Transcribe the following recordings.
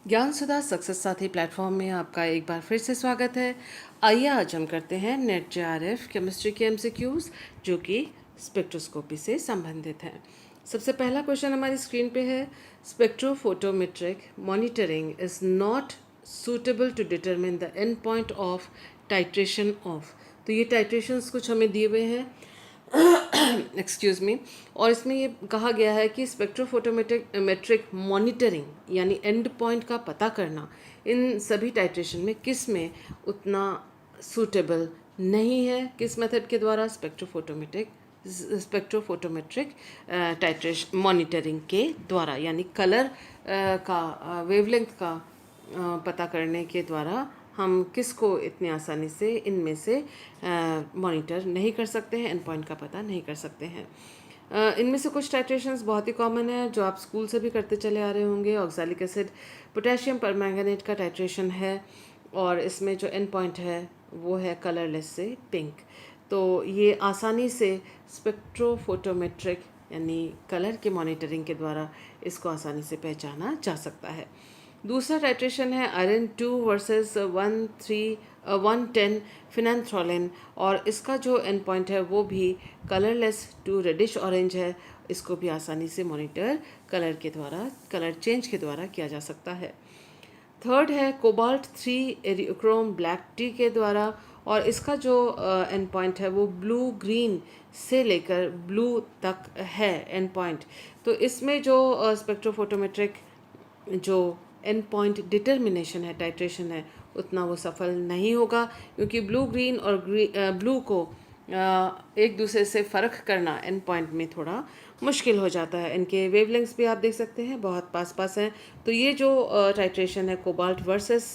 ज्ञान सुधा सक्सेस साथी प्लेटफॉर्म में आपका एक बार फिर से स्वागत है। आइए आज हम करते हैं नेट जेआरएफ केमिस्ट्री के एमसीक्यूज जो कि स्पेक्ट्रोस्कोपी से संबंधित हैं। सबसे पहला क्वेश्चन हमारी स्क्रीन पे है, spectrophotometric monitoring is not suitable to determine the end point of titration of। तो ये टाइट्रेशंस कुछ हमें दिए हुए हैं एक्सक्यूज़ मी, और इसमें ये कहा गया है कि स्पेक्ट्रोफोटोमेट्रिक मॉनिटरिंग यानी एंड पॉइंट का पता करना इन सभी टाइट्रेशन में किस में उतना सूटेबल नहीं है। किस मेथड के द्वारा? स्पेक्ट्रोफोटोमेट्रिक टाइट्रेशन मॉनिटरिंग के द्वारा, यानी कलर का वेवलेंथ का पता करने के द्वारा हम किसको इतनी आसानी से इनमें से मॉनिटर नहीं कर सकते हैं, एंड पॉइंट का पता नहीं कर सकते हैं। इनमें से कुछ टाइट्रेशंस बहुत ही कॉमन है जो आप स्कूल से भी करते चले आ रहे होंगे। ऑक्सैलिक एसिड पोटेशियम परमैंगनेट का टाइट्रेशन है, और इसमें जो एंड पॉइंट है वो है कलरलेस से पिंक। तो ये आसानी से स्पेक्ट्रोफोटोमेट्रिक यानी कलर के मॉनिटरिंग के द्वारा इसको आसानी से पहचाना जा सकता है। दूसरा टाइट्रेशन है आयरन 2 वर्सेस 110 फिनान्थ्रोलिन, और इसका जो एंड पॉइंट है वो भी कलरलेस टू रेडिश ऑरेंज है। इसको भी आसानी से मॉनिटर कलर के द्वारा, कलर चेंज के द्वारा किया जा सकता है। थर्ड है कोबाल्ट 3 एरियोक्रोम ब्लैक टी के द्वारा, और इसका जो एंड पॉइंट है वो ब्लू ग्रीन से लेकर ब्लू तक है एंड पॉइंट। तो इसमें जो स्पेक्ट्रोफोटोमेट्रिक जो एंड पॉइंट डिटर्मिनेशन है, टाइट्रेशन है, उतना वो सफल नहीं होगा, क्योंकि ब्लू ग्रीन और ब्लू को एक दूसरे से फ़र्क करना एंड पॉइंट में थोड़ा मुश्किल हो जाता है। इनके वेवलेंथ्स भी आप देख सकते हैं बहुत पास पास हैं। तो ये जो टाइट्रेशन है cobalt versus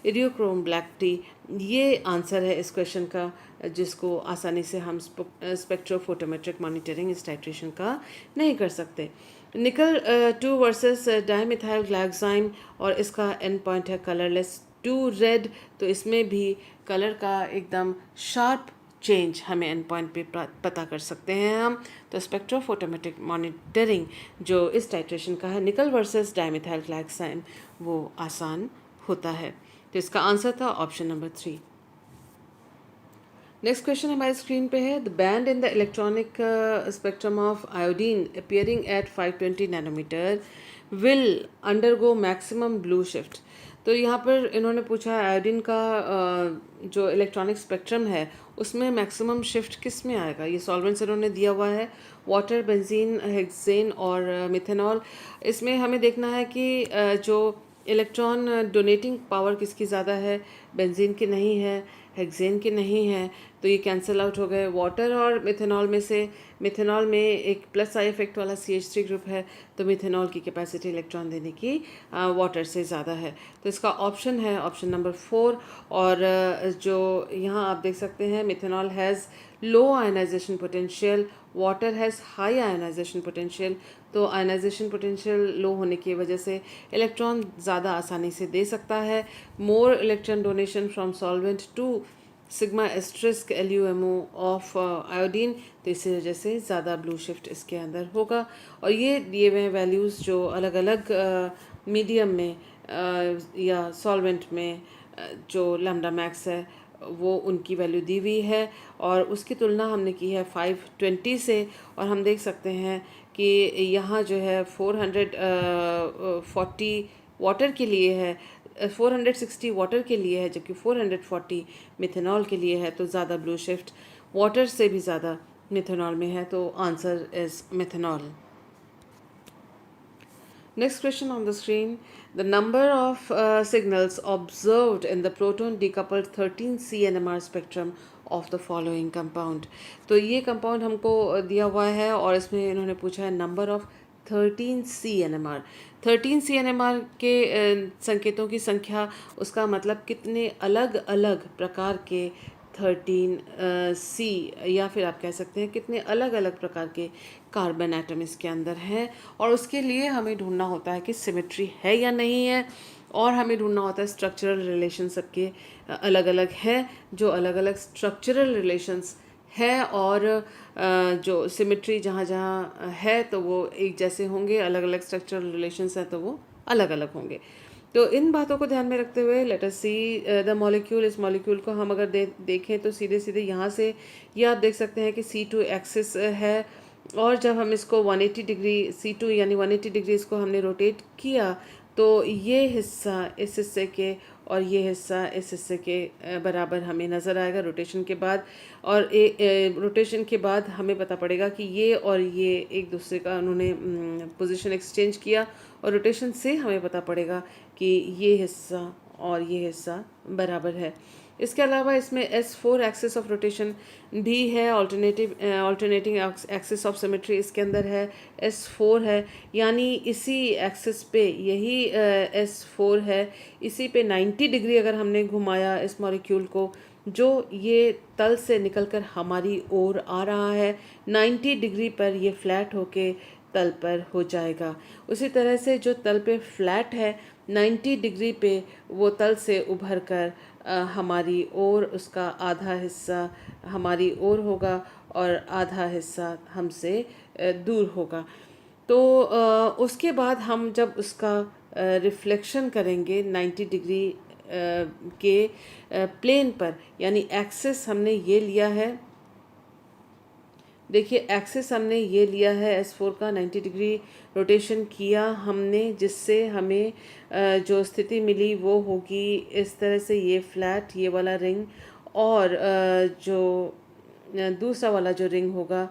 Eriochrome black T, ये आंसर है इस क्वेश्चन का, जिसको आसानी से हम स्पेक्ट्रोफोटोमेट्रिक मॉनिटरिंग इस टाइट्रेशन का नहीं कर सकते। निकल 2 वर्सेस डाइमिथाइल ग्लाइकोसाइम, और इसका एंड पॉइंट है कलरलेस टू रेड। तो इसमें भी कलर का एकदम शार्प चेंज हमें एंड पॉइंट पे पता कर सकते हैं हम। तो स्पेक्ट्रोफोटोमेट्रिक मॉनिटरिंग जो इस टाइट्रेशन का है निकल वर्सेस डाइमिथाइल ग्लाइकोसाइम, वो आसान होता है। तो इसका आंसर था ऑप्शन नंबर 3। नेक्स्ट क्वेश्चन हमारी स्क्रीन पे है, the band in the electronic spectrum of iodine appearing at 520 nanometer will undergo maximum blue shift. तो यहाँ पर इन्होंने पूछा है आयोडीन का जो इलेक्ट्रॉनिक स्पेक्ट्रम है उसमें मैक्सिमम शिफ्ट किस में आएगा। ये सॉल्वेंट्स इन्होंने दिया हुआ है, वाटर, बेंजीन, हेक्सेन और मिथेनॉल। इसमें हमें देखना है कि जो इलेक्ट्रॉन डोनेटिंग पावर किसकी ज़्यादा है, बेंजीन की नहीं है, हेक्सेन की नहीं है, तो ये कैंसिल आउट हो गए। वाटर और मिथेनॉल में से मिथेनॉल में एक प्लस आई इफेक्ट वाला CH3 ग्रुप है, तो मिथेनॉल की कैपेसिटी इलेक्ट्रॉन देने की वाटर से ज़्यादा है। तो इसका ऑप्शन है ऑप्शन नंबर 4। और जो यहाँ आप देख सकते हैं, methanol has low ionization potential, water has high ionization potential. तो आयनाइजेशन पोटेंशियल लो होने की वजह से इलेक्ट्रॉन ज़्यादा आसानी से दे सकता है। More electron donation from solvent to sigma asterisk LUMO of iodine, तो इसी वजह से ज़्यादा ब्लू शिफ्ट इसके अंदर होगा। और ये दिए हुए वैल्यूज़ जो अलग अलग मीडियम में या सॉल्वेंट में जो लैम्डा मैक्स है वो उनकी वैल्यू दी हुई है, और उसकी तुलना हमने की है 520 से। और हम देख सकते हैं कि यहाँ जो है 440 वाटर के लिए है, 460 वाटर के लिए है, जबकि 440 मिथेनॉल के लिए है। तो ज़्यादा ब्लू शिफ्ट वाटर से भी ज़्यादा मिथेनॉल में है, तो answer is methanol. Next question on the screen, the number of signals observed in the proton decoupled 13C NMR spectrum of the following compound। तो ये कंपाउंड हमको दिया हुआ है, और इसमें इन्होंने पूछा है number of 13C NMR। 13C NMR के संकेतों की संख्या, उसका मतलब कितने अलग अलग प्रकार के 13C, या फिर आप कह सकते हैं कितने अलग अलग प्रकार के कार्बन एटम इसके अंदर हैं। और उसके लिए हमें ढूंढना होता है कि सिमेट्री है या नहीं है, और हमें ढूंढना होता है स्ट्रक्चरल रिलेशन सबके अलग अलग है। जो अलग अलग स्ट्रक्चरल रिलेशंस है और जो सिमेट्री जहाँ जहाँ है तो वो एक जैसे होंगे, अलग अलग स्ट्रक्चरल रिलेशंस हैं तो वो अलग अलग होंगे। तो इन बातों को ध्यान में रखते हुए let us see the molecule. इस मॉलिक्यूल को हम अगर देखें तो सीधे सीधे यहाँ से ये आप देख सकते हैं कि C2 एक्सिस है, और जब हम इसको 180 डिग्री C2 यानी 180 डिग्री इसको हमने रोटेट किया तो ये हिस्सा इस हिस्से के और ये हिस्सा इस हिस्से के बराबर हमें नज़र आएगा रोटेशन के बाद। और रोटेशन के बाद हमें पता पड़ेगा कि ये और ये एक दूसरे का उन्होंने पोजीशन एक्सचेंज किया, और रोटेशन से हमें पता पड़ेगा कि ये हिस्सा और ये हिस्सा बराबर है। इसके अलावा इसमें S4 एक्सिस ऑफ रोटेशन भी है, ऑल्टरनेटिंग एक्सिस ऑफ सिमेट्री इसके अंदर है, S4 है, यानी इसी एक्सिस पे यही S4 है, इसी पे 90 डिग्री अगर हमने घुमाया इस मॉलिक्यूल को, जो ये तल से निकलकर हमारी ओर आ रहा है, 90 डिग्री पर ये फ्लैट होके तल पर हो जाएगा। उसी तरह से जो तल पे फ्लैट है 90 डिग्री पे वो तल से उभर कर हमारी ओर उसका आधा हिस्सा हमारी ओर होगा और आधा हिस्सा हमसे दूर होगा। तो उसके बाद हम जब उसका रिफ्लेक्शन करेंगे 90 डिग्री के प्लेन पर, यानी एक्सिस हमने ये लिया है, देखिए एक्सिस हमने ये लिया है S4 का, 90 डिग्री रोटेशन किया हमने, जिससे हमें जो स्थिति मिली वो होगी इस तरह से, ये फ्लैट ये वाला रिंग, और जो दूसरा वाला जो रिंग होगा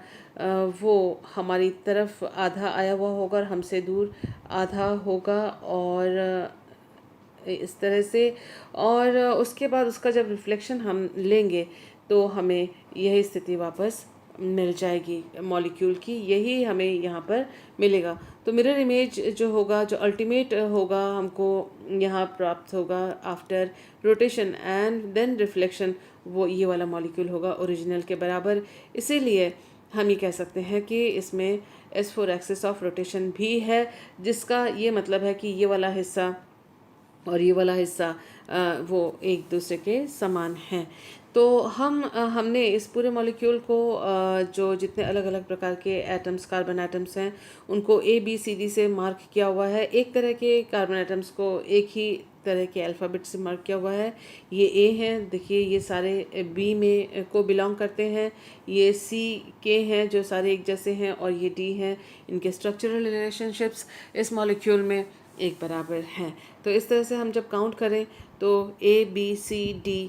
वो हमारी तरफ आधा आया हुआ होगा और हमसे दूर आधा होगा, और इस तरह से। और उसके बाद उसका जब रिफ्लेक्शन हम लेंगे तो हमें यही स्थिति वापस मिल जाएगी मॉलिक्यूल की, यही हमें यहाँ पर मिलेगा। तो मिरर इमेज जो होगा, जो अल्टीमेट होगा हमको यहाँ प्राप्त होगा after rotation and then reflection, वो ये वाला मॉलिक्यूल होगा ओरिजिनल के बराबर। इसीलिए हम ये कह सकते हैं कि इसमें S4 एक्सिस ऑफ रोटेशन भी है, जिसका ये मतलब है कि ये वाला हिस्सा और ये वाला हिस्सा वो एक दूसरे के समान हैं। तो हमने इस पूरे मॉलिक्यूल को जो जितने अलग अलग प्रकार के एटम्स कार्बन एटम्स हैं उनको ABCD से मार्क किया हुआ है। एक तरह के कार्बन एटम्स को एक ही तरह के अल्फ़ाबेट से मार्क किया हुआ है। ये A हैं, देखिए ये सारे B में को बिलोंग करते हैं, ये C के हैं जो सारे एक जैसे हैं, और ये D हैं। इनके स्ट्रक्चरल रिलेशनशिप्स इस मॉलिक्यूल में एक बराबर हैं। तो इस तरह से हम जब काउंट करें तो ABCD,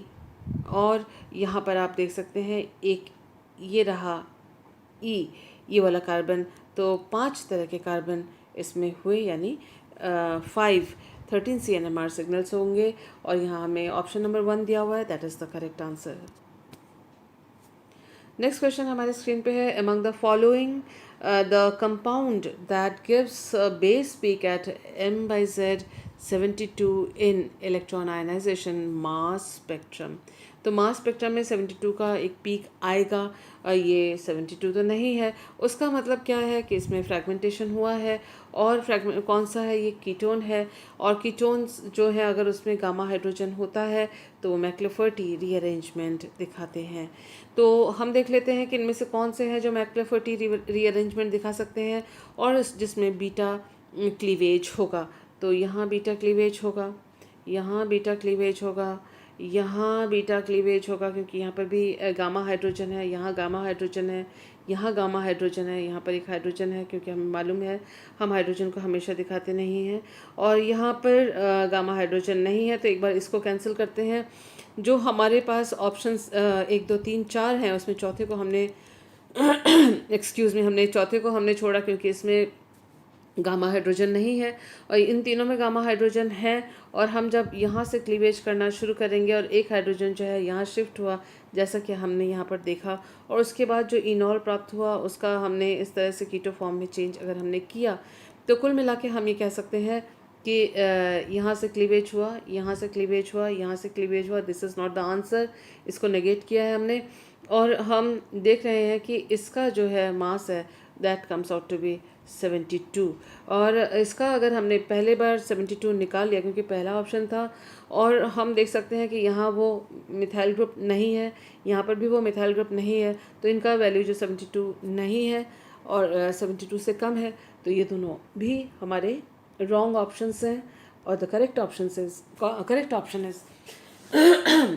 और यहाँ पर आप देख सकते हैं एक ये रहा E, ये वाला कार्बन, तो 5 तरह के कार्बन इसमें हुए, यानी 13 CNMR सिग्नल्स होंगे, और यहाँ हमें ऑप्शन नंबर 1 दिया हुआ है, that is the correct answer. Next question हमारे स्क्रीन पे है, among the following the compound that gives base peak at M/Z 72 in electron ionization mass spectrum. तो मास स्पेक्ट्रम में 72 का एक पीक आएगा, ये 72 तो नहीं है। उसका मतलब क्या है कि इसमें फ्रैगमेंटेशन हुआ है, और फ्रैगमेंट कौन सा है, ये कीटोन है, और कीटोन्स जो है अगर उसमें गामा हाइड्रोजन होता है तो वो मैक्लोफर्टी रीअरेंजमेंट दिखाते हैं। तो हम देख लेते हैं कि इनमें से कौन से हैं जो मैक्लोफर्टी रीअरेंजमेंट दिखा सकते हैं, और जिसमें बीटा क्लीवेज होगा। तो यहाँ बीटा क्लीवेज होगा, यहाँ बीटा क्लीवेज होगा, यहाँ बीटा क्लीवेज होगा, क्योंकि यहाँ पर भी गामा हाइड्रोजन है, यहाँ गामा हाइड्रोजन है, यहाँ गामा हाइड्रोजन है, यहाँ पर एक हाइड्रोजन है, क्योंकि हमें मालूम है हम हाइड्रोजन को हमेशा दिखाते नहीं हैं, और यहाँ पर गामा हाइड्रोजन नहीं है। तो एक बार इसको कैंसिल करते हैं। जो हमारे पास ऑप्शंस 1 2 3 4 हैं, उसमें चौथे को हमने एक्सक्यूज़ मी, हमने चौथे को हमने छोड़ा क्योंकि इसमें गामा हाइड्रोजन नहीं है, और इन तीनों में गामा हाइड्रोजन है। और हम जब यहाँ से क्लीवेज करना शुरू करेंगे और एक हाइड्रोजन जो है यहाँ शिफ्ट हुआ, जैसा कि हमने यहाँ पर देखा, और उसके बाद जो इनॉल प्राप्त हुआ उसका हमने इस तरह से कीटो फॉर्म में चेंज अगर हमने किया, तो कुल मिला के हम ये कह सकते हैं कि यहाँ से क्लीवेज हुआ, यहाँ से क्लीवेज हुआ, यहाँ से क्लीवेज हुआ। This is not the answer, इसको नेगेट किया है हमने। और हम देख रहे हैं कि इसका जो है मास है that comes out to be 72, और इसका अगर हमने पहले बार 72 निकाल लिया क्योंकि पहला ऑप्शन था, और हम देख सकते हैं कि यहाँ वो मिथाइल ग्रुप नहीं है, यहाँ पर भी वो मिथाइल ग्रुप नहीं है, तो इनका वैल्यू जो 72 नहीं है और 72 से कम है, तो ये दोनों भी हमारे रॉन्ग ऑप्शंस हैं। और the correct option is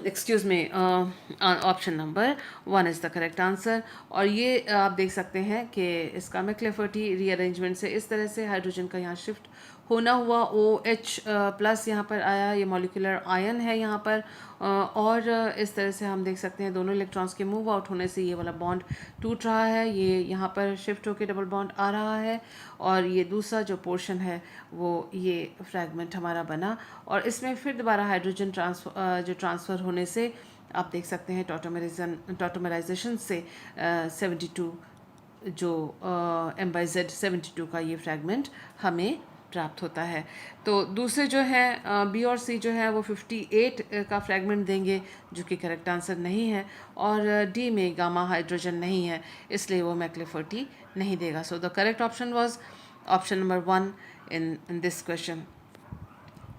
excuse me, option number 1 is the correct answer. और ये आप देख सकते हैं कि इसका मैक्लेफर्टी रीअरेंजमेंट से इस तरह से हाइड्रोजन का यहाँ शिफ्ट होना हुआ, OH प्लस यहाँ पर आया, ये मॉलिक्यूलर आयन है यहाँ पर, और इस तरह से हम देख सकते हैं दोनों इलेक्ट्रॉन्स के मूव आउट होने से ये वाला बॉन्ड टूट रहा है, ये यहाँ पर शिफ्ट होकर डबल बॉन्ड आ रहा है, और ये दूसरा जो पोर्शन है वो ये फ्रैगमेंट हमारा बना, और इसमें फिर दोबारा हाइड्रोजन ट्रांसफ़र होने से आप देख सकते हैं टॉटोमराइजेशन से 72 जो M/Z 72 का ये फ्रैगमेंट हमें प्राप्त होता है। तो दूसरे जो है बी और सी जो है वो 58 का फ्रैगमेंट देंगे, जो कि करेक्ट आंसर नहीं है, और डी में गामा हाइड्रोजन नहीं है, इसलिए वो मैक्लेफर्टी नहीं देगा। So the correct option was option number 1 in this question.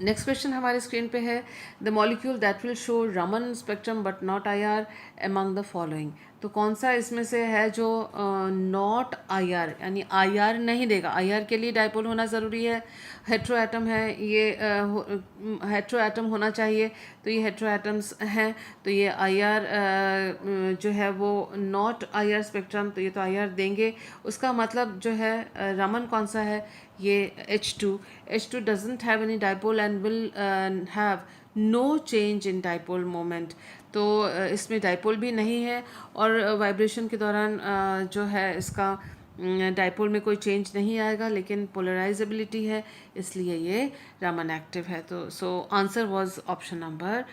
Next question हमारे स्क्रीन पे है, the molecule that will show Raman spectrum but not IR among the following. तो कौन सा इसमें से है जो नॉट IR यानी IR नहीं देगा। IR के लिए डाइपोल होना ज़रूरी है, हेट्रो एटम है, ये हेट्रो एटम होना चाहिए, तो ये हेट्रो एटम्स हैं, तो ये IR जो है वो नॉट IR स्पेक्ट्रम, तो ये तो IR देंगे। उसका मतलब जो है रमन कौन सा है, ये H2 doesn't have any dipole and will have no change in dipole moment। तो इसमें डाइपोल भी नहीं है, और वाइब्रेशन के दौरान जो है इसका डाइपोल में कोई चेंज नहीं आएगा, लेकिन पोलराइजेबिलिटी है, इसलिए ये रामन एक्टिव है। तो so answer was option number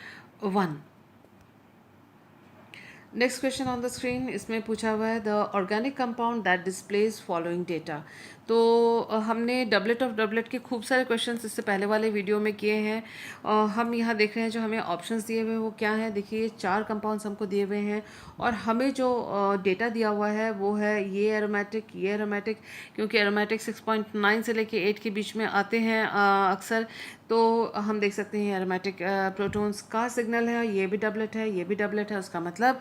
1। Next question on the screen, इसमें पूछा हुआ है the organic compound that displays following data. तो हमने डबलेट ऑफ डबलेट के खूब सारे क्वेश्चंस इससे पहले वाले वीडियो में किए हैं, और हम यहाँ देख रहे हैं जो हमें ऑप्शंस दिए हुए हैं वो क्या है। देखिए 4 कंपाउंड्स हमको दिए हुए हैं, और हमें जो डेटा दिया हुआ है वो है ये एरोमेटिक, क्योंकि एरोमेटिक 6.9 से लेके 8 के बीच में आते हैं अक्सर। तो हम देख सकते हैं एरोमेटिक प्रोटॉन्स का सिग्नल है, ये भी डबलेट है, ये भी डबलेट है। उसका मतलब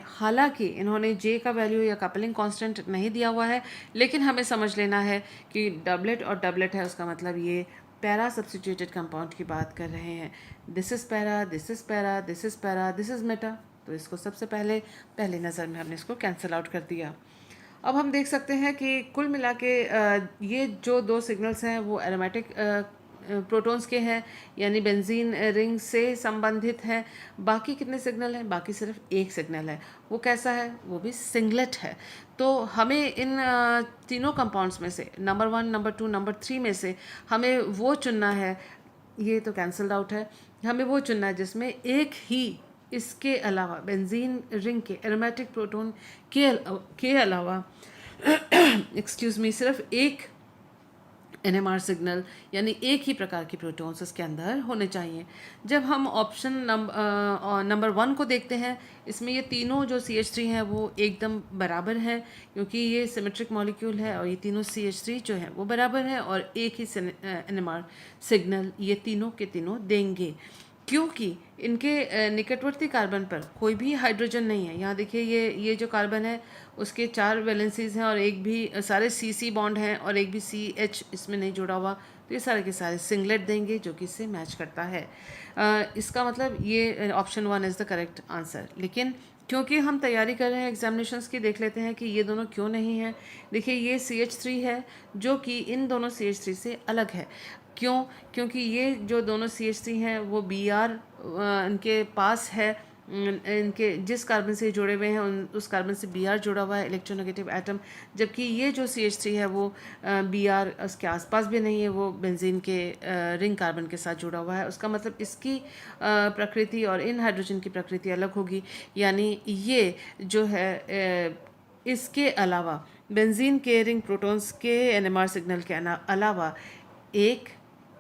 हालांकि इन्होंने जे का वैल्यू या कपलिंग कांस्टेंट नहीं दिया हुआ है, लेकिन हमें समझ लेना है कि डबलेट और डबलेट है, उसका मतलब ये पैरा सब्स्टिट्यूटेड कंपाउंड की बात कर रहे हैं। This is para, this is para, this is para, this is Meta. तो इसको सबसे पहले नज़र में हमने इसको कैंसिल आउट कर दिया। अब हम देख सकते हैं कि कुल मिला के ये जो 2 सिग्नल्स हैं वो एरोमेटिक प्रोटॉन्स के हैं, यानी बेंजीन रिंग से संबंधित हैं। बाकी कितने सिग्नल हैं, बाकी सिर्फ एक सिग्नल है, वो कैसा है, वो भी सिंगलेट है। तो हमें इन तीनों कंपाउंड्स में से नंबर 1, नंबर 2, नंबर 3 में से हमें वो चुनना है, ये तो कैंसल्ड आउट है, हमें वो चुनना है जिसमें एक ही इसके अलावा बेंजीन रिंग के एरोमेटिक प्रोटॉन के अलावा एक्सक्यूज़ मी सिर्फ एक NMR सिग्नल यानी एक ही प्रकार के प्रोटॉन्स इसके अंदर होने चाहिए। जब हम ऑप्शन नंबर 1 को देखते हैं, इसमें ये तीनों जो CH3 हैं वो एकदम बराबर हैं, क्योंकि ये सिमेट्रिक मॉलिक्यूल है, और ये तीनों CH3 जो है वो बराबर है, और एक ही NMR सिग्नल ये तीनों के तीनों देंगे, क्योंकि इनके निकटवर्ती कार्बन पर कोई भी हाइड्रोजन नहीं है। यहाँ देखिए ये जो कार्बन है उसके 4 वैलेंसीज हैं, और एक भी सारे CC बॉन्ड हैं, और एक भी CH इसमें नहीं जुड़ा हुआ, तो ये सारे के सारे सिंगलेट देंगे, जो कि इससे मैच करता है। इसका मतलब ये option 1 is the correct answer. लेकिन क्योंकि हम तैयारी कर रहे हैं एग्जामिनेशंस की, देख लेते हैं कि ये दोनों क्यों नहीं है। देखिए ये CH3 है, जो कि इन दोनों CH3 से अलग है। क्यों? क्योंकि ये जो दोनों CH3 हैं वो Br इनके पास है, इनके जिस कार्बन से जुड़े हुए हैं उस कार्बन से Br जुड़ा हुआ है, इलेक्ट्रोनेगेटिव एटम, जबकि ये जो CH3 है वो Br उसके आसपास भी नहीं है, वो बेंजीन के रिंग कार्बन के साथ जुड़ा हुआ है। उसका मतलब इसकी प्रकृति और इन हाइड्रोजन की प्रकृति अलग होगी, यानी ये जो है इसके अलावा बेंजीन के रिंग प्रोटॉन्स के NMR सिग्नल के अलावा एक,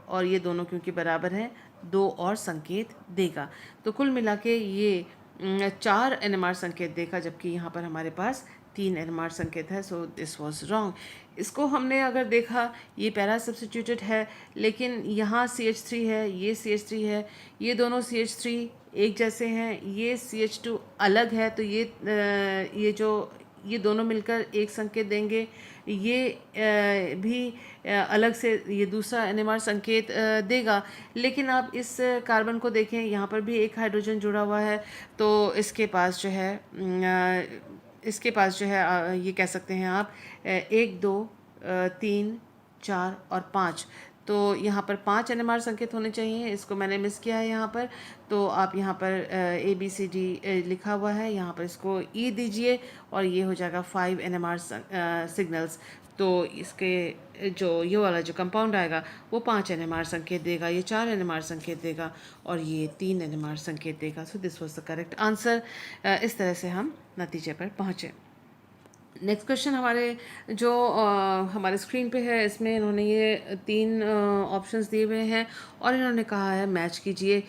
और ये दोनों क्योंकि बराबर हैं, 2 और संकेत देगा। तो कुल मिला के ये 4 NMR संकेत देगा, जबकि यहाँ पर हमारे पास 3 NMR संकेत है। So this was wrong. इसको हमने अगर देखा, ये पैरा सब्स्टिट्यूटेड है, लेकिन यहाँ CH3 है, ये CH3 है, ये दोनों CH3 एक जैसे हैं, ये CH2 अलग है, तो ये जो ये दोनों मिलकर एक संकेत देंगे, ये भी अलग से ये दूसरा NMR संकेत देगा। लेकिन आप इस कार्बन को देखें, यहाँ पर भी एक हाइड्रोजन जुड़ा हुआ है, तो इसके पास जो है इसके पास जो है ये कह सकते हैं आप 1 2 3 4 और 5, तो यहाँ पर 5 NMR संकेत होने चाहिए। इसको मैंने मिस किया है यहाँ पर, तो आप यहाँ पर ABCD लिखा हुआ है, यहाँ पर इसको E दीजिए और ये हो जाएगा 5 NMR सिग्नल्स। तो इसके जो ये वाला जो कंपाउंड आएगा वो 5 NMR संकेत देगा, ये 4 NMR संकेत देगा और ये 3 NMR संकेत देगा। So this was the correct answer. इस तरह से हम नतीजे पर पहुँचे। नेक्स्ट क्वेश्चन हमारे जो हमारे स्क्रीन पे है, इसमें इन्होंने ये 3 ऑप्शंस दिए हुए हैं और इन्होंने कहा है मैच कीजिए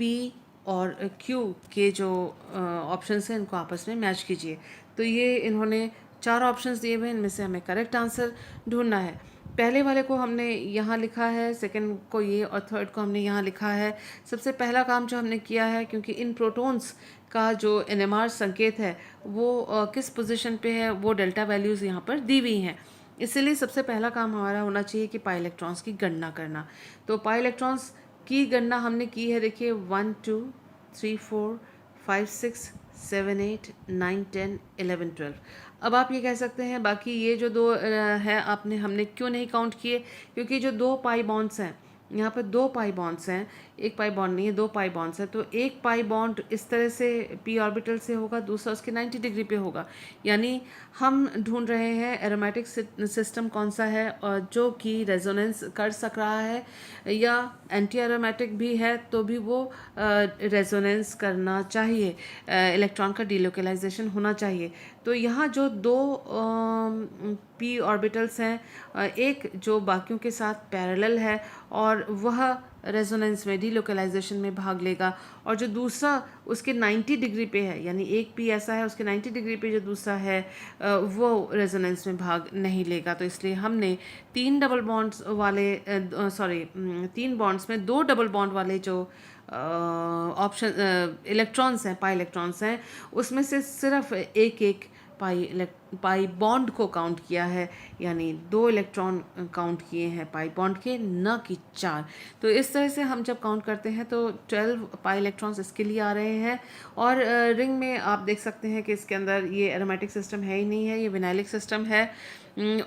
P और Q के जो ऑप्शंस हैं इनको आपस में मैच कीजिए। तो ये इन्होंने 4 ऑप्शंस दिए हुए हैं, इनमें से हमें करेक्ट आंसर ढूंढना है। पहले वाले को हमने यहाँ लिखा है, सेकंड को ये और थर्ड को हमने यहाँ लिखा है। सबसे पहला काम जो हमने किया है, क्योंकि इन प्रोटॉन्स का जो NMR संकेत है वो किस पोजीशन पे है वो डेल्टा वैल्यूज़ यहाँ पर दी हुई हैं, इसलिए सबसे पहला काम हमारा होना चाहिए कि पाई इलेक्ट्रॉन्स की गणना करना। तो पाई इलेक्ट्रॉन्स की गणना हमने की है, देखिए 1 2 3 4 5 6 7 8 9 10 11 12। अब आप ये कह सकते हैं बाकी ये जो दो है आपने हमने क्यों नहीं काउंट किए, क्योंकि जो 2 पाई बॉन्ड्स हैं, यहाँ पर 2 पाई बॉन्ड्स हैं, एक पाई बॉन्ड नहीं है, 2 पाई बॉन्ड्स हैं। तो एक पाई बॉन्ड इस तरह से p ऑर्बिटल से होगा, दूसरा उसके 90 डिग्री पे होगा। यानी हम ढूंढ रहे हैं एरोमेटिक सिस्टम कौन सा है और जो कि रेजोनेंस कर सक रहा है, या एंटी एरोमेटिक भी है तो भी वो रेजोनेंस करना चाहिए, इलेक्ट्रॉन का डीलोकलाइजेशन होना चाहिए। तो यहाँ जो 2 p ऑर्बिटल्स हैं, एक जो बाकियों के साथ पैरेलल है और वह रेजोनेंस में डीलोकलाइजेशन में भाग लेगा, और जो दूसरा उसके 90 डिग्री पे है, यानी एक पी ऐसा है उसके 90 डिग्री पे जो दूसरा है वो रेजोनेंस में भाग नहीं लेगा। तो इसलिए हमने 3 डबल बॉन्ड्स वाले 3 बॉन्ड्स में 2 डबल बॉन्ड वाले जो ऑप्शन इलेक्ट्रॉन्स हैं, पाई इलेक्ट्रॉन्स हैं, उसमें से सिर्फ एक पाई बॉन्ड को काउंट किया है, यानी 2 इलेक्ट्रॉन काउंट किए हैं पाई बॉन्ड के, न कि 4। तो इस तरह से हम जब काउंट करते हैं तो 12 पाई इलेक्ट्रॉन्स इसके लिए आ रहे हैं। और रिंग में आप देख सकते हैं कि इसके अंदर ये एरोमेटिक सिस्टम है ही नहीं है, ये विनाइलिक सिस्टम है।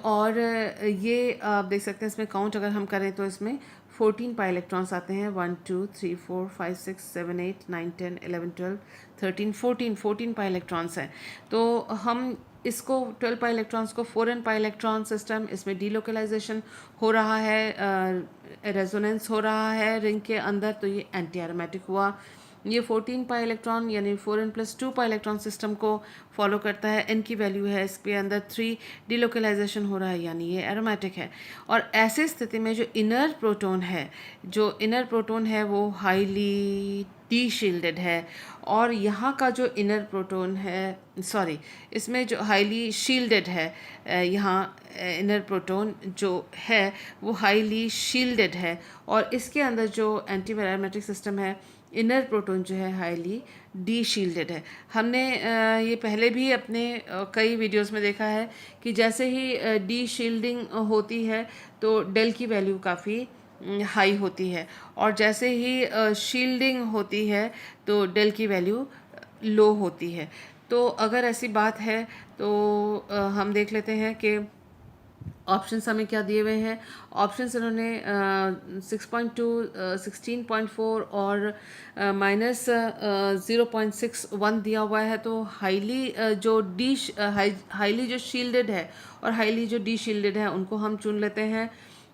और ये आप देख सकते हैं इसमें काउंट अगर हम करें तो इसमें 14 पाई इलेक्ट्रॉन्स आते हैं, 1 2 3 4 5 6 7 8 9 10 11 12 13 14 पाई इलेक्ट्रॉन्स हैं। तो हम इसको 12 पाई इलेक्ट्रॉन्स को 4n पाई इलेक्ट्रॉन सिस्टम, इसमें डीलोकलाइजेशन हो रहा है, रेजोनेंस हो रहा है रिंग के अंदर, तो ये एंटी एरोमेटिक हुआ। ये 14 पाई इलेक्ट्रॉन यानी 4n+2 पाई इलेक्ट्रॉन सिस्टम को फॉलो करता है, n की वैल्यू है इसके अंदर 3, डीलोकलाइजेशन हो रहा है यानी ये एरोमेटिक है। और ऐसे स्थिति में जो इनर प्रोटॉन है वो हाईली डी शील्डेड है, और यहाँ का जो इनर प्रोटॉन है, इसमें जो हाईली शील्डेड है, यहाँ इनर प्रोटॉन जो है वो हाईली शील्डेड है, और इसके अंदर जो एंटी एरोमेटिक सिस्टम है, इनर प्रोटॉन जो है हाईली डी शील्डेड है। हमने ये पहले भी अपने कई वीडियोस में देखा है कि जैसे ही डी शील्डिंग होती है तो डेल की वैल्यू काफ़ी हाई होती है, और जैसे ही शील्डिंग होती है तो डेल की वैल्यू लो होती है। तो अगर ऐसी बात है तो हम देख लेते हैं कि ऑप्शंस हमें क्या दिए हुए हैं। ऑप्शंस इन्होंने 6.2 16.4 और -0.61 दिया हुआ है। तो हाईली जो शील्डेड है और हाईली जो डी शील्डेड है उनको हम चुन लेते हैं।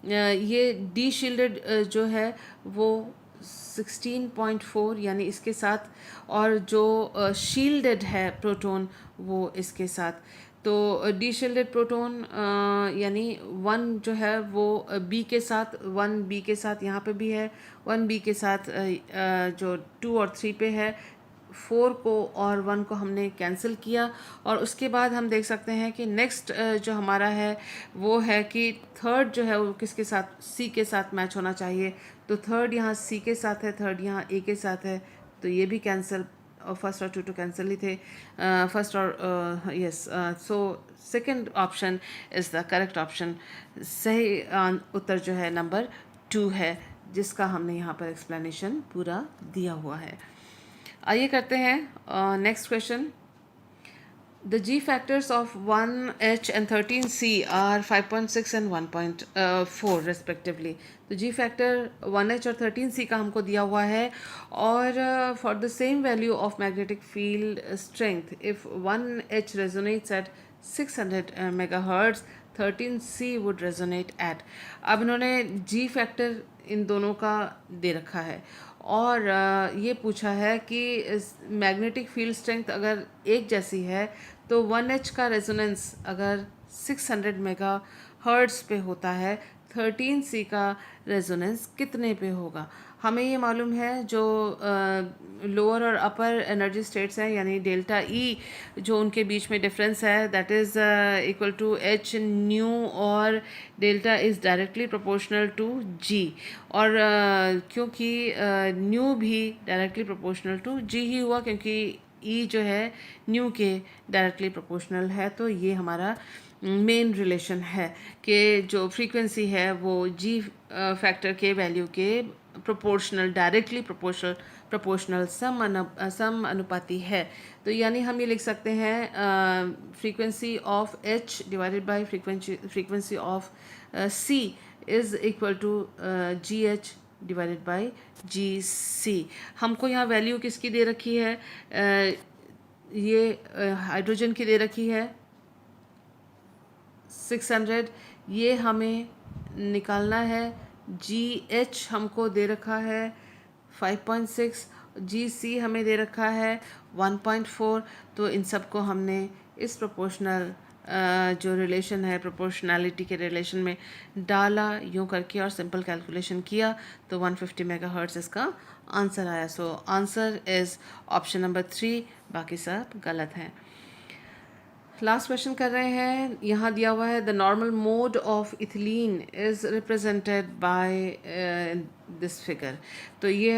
ये डी शील्डेड जो है वो 16.4 यानी इसके साथ, और जो शील्डेड है प्रोटॉन वो इसके साथ। तो डी शील्डेड प्रोटॉन यानी 1 जो है वो बी के साथ, 1 बी के साथ यहाँ पे भी है, 1 बी के साथ जो 2 और 3 पे है, 4 को और 1 को हमने कैंसिल किया। और उसके बाद हम देख सकते हैं कि नेक्स्ट जो हमारा है वो है कि थर्ड जो है वो किसके साथ, सी के साथ मैच होना चाहिए। तो थर्ड यहाँ सी के साथ है, थर्ड यहाँ ए के साथ है, तो ये भी कैंसिल फर्स्ट और टू तो कैंसिल ही थे, फर्स्ट और yes, so second option is the correct option. सही उत्तर जो है नंबर 2 है, जिसका हमने यहाँ पर एक्सप्लेनेशन पूरा दिया हुआ है। आइए करते हैं next question. The G factors of 1H and 13C are 5.6 and 1.4 respectively. तो G factor 1H और 13C का हमको दिया हुआ है, और for the same value of magnetic field strength, if 1H resonates at 600 megahertz, 13C would resonate at। अब इन्होंने G factor इन दोनों का दे रखा है, और ये पूछा है कि मैग्नेटिक फील्ड स्ट्रेंथ अगर एक जैसी है तो 1H का रेजोनेंस अगर 600 मेगा हर्ट्ज पे होता है, 13C का रेजोनेंस कितने पे होगा। हमें ये मालूम है जो लोअर और अपर एनर्जी स्टेट्स हैं, यानी डेल्टा ई जो उनके बीच में डिफरेंस है, that is equal to H nu, और delta is directly proportional to G, और क्योंकि न्यू भी डायरेक्टली प्रोपोर्शनल टू जी ही हुआ, क्योंकि ई जो है न्यू के डायरेक्टली प्रोपोर्शनल है। तो ये हमारा मेन रिलेशन है कि जो फ्रीक्वेंसी है वो जी फैक्टर के वैल्यू के प्रोपोर्शनल, डायरेक्टली प्रोपोर्शनल सम अनुपाती है। तो यानी हम ये लिख सकते हैं frequency of H divided by frequency of C is equal to G H divided by G C. हमको यहाँ वैल्यू किसकी दे रखी है, ये हाइड्रोजन की दे रखी है 600, ये हमें निकालना है। जी एच हमको दे रखा है 5.6, जी सी हमें दे रखा है 1.4। तो इन सब को हमने इस प्रोपोर्शनल जो रिलेशन है, प्रोपोर्शनैलिटी के रिलेशन में डाला यूँ करके, और सिंपल कैलकुलेशन किया तो 150 मेगाहर्ट्ज़ इसका आंसर आया। So answer is option number 3, बाकी सब गलत हैं। लास्ट क्वेश्चन कर रहे हैं। यहाँ दिया हुआ है the normal mode of ethylene is represented by this figure. तो ये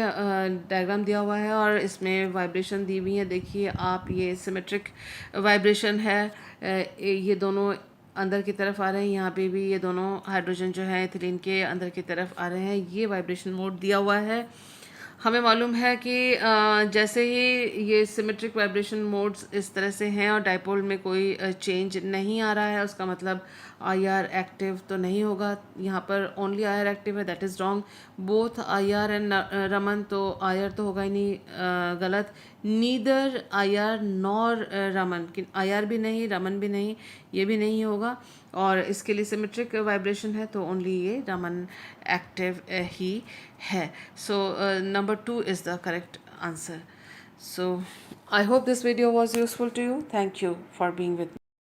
डायग्राम दिया हुआ है और इसमें वाइब्रेशन दी हुई है। देखिए आप, ये सिमेट्रिक वाइब्रेशन है, ये दोनों अंदर की तरफ आ रहे हैं, यहाँ पे भी ये दोनों हाइड्रोजन जो है इथिलीन के अंदर की तरफ आ रहे हैं। ये वाइब्रेशन मोड दिया हुआ है। हमें मालूम है कि जैसे ही ये सिमेट्रिक वाइब्रेशन मोड्स इस तरह से हैं और डाइपोल में कोई चेंज नहीं आ रहा है, उसका मतलब आईआर एक्टिव तो नहीं होगा। यहाँ पर ओनली आईआर एक्टिव है, that is wrong. Both IR and Raman, तो आईआर तो होगा ही नहीं, गलत। नीदर आईआर नॉर रमन, कि आईआर भी नहीं, रमन भी नहीं, ये भी नहीं होगा। और इसके लिए सिमेट्रिक वाइब्रेशन है तो ओनली ये रमन एक्टिव ही है। सो number 2 is the correct answer. So I hope this video was useful to you. Thank you for being with me.